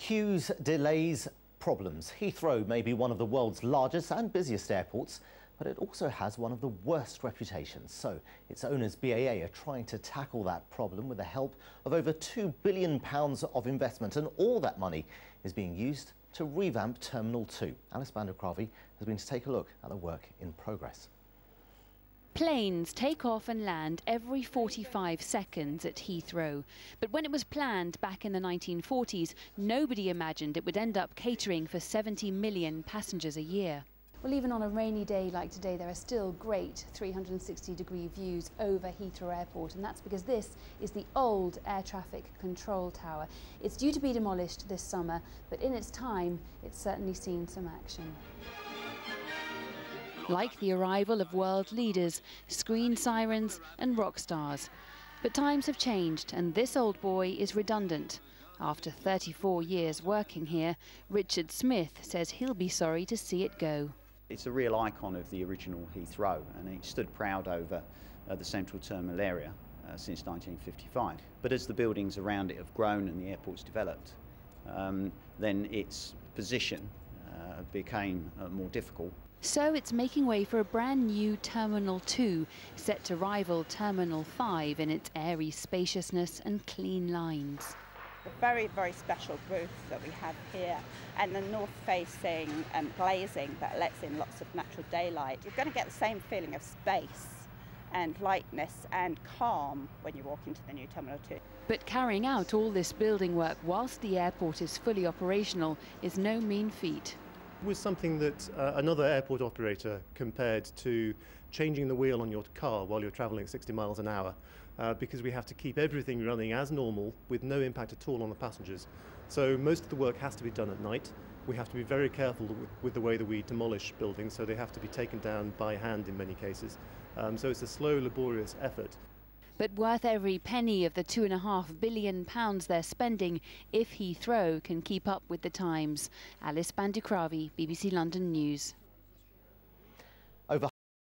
Queues, delays, problems. Heathrow may be one of the world's largest and busiest airports, but it also has one of the worst reputations. So its owners, BAA, are trying to tackle that problem with the help of over £2 billion of investment, and all that money is being used to revamp Terminal 2. Alice Bandikravi has been to take a look at the work in progress. Planes take off and land every 45 seconds at Heathrow. But when it was planned back in the 1940s, nobody imagined it would end up catering for 70 million passengers a year. Well, even on a rainy day like today, there are still great 360-degree views over Heathrow Airport, and that's because this is the old air traffic control tower. It's due to be demolished this summer, but in its time, it's certainly seen some action. Like the arrival of world leaders, screen sirens and rock stars. But times have changed, and this old boy is redundant. After 34 years working here, Richard Smith says he'll be sorry to see it go. It's a real icon of the original Heathrow, and it stood proud over the central terminal area since 1955. But as the buildings around it have grown and the airport's developed, then its position became more difficult. So it's making way for a brand new Terminal 2, set to rival Terminal 5 in its airy spaciousness and clean lines. A very, very special booth that we have here, and the north-facing glazing that lets in lots of natural daylight. You're going to get the same feeling of space and lightness and calm when you walk into the new Terminal 2. But carrying out all this building work whilst the airport is fully operational is no mean feat. Was something that another airport operator compared to changing the wheel on your car while you're travelling 60 miles an hour, because we have to keep everything running as normal with no impact at all on the passengers. So most of the work has to be done at night. We have to be very careful with the way that we demolish buildings, so they have to be taken down by hand in many cases. So it's a slow, laborious effort. But worth every penny of the £2.5 billion they're spending if Heathrow can keep up with the times. Alice Bandikravi, BBC London News.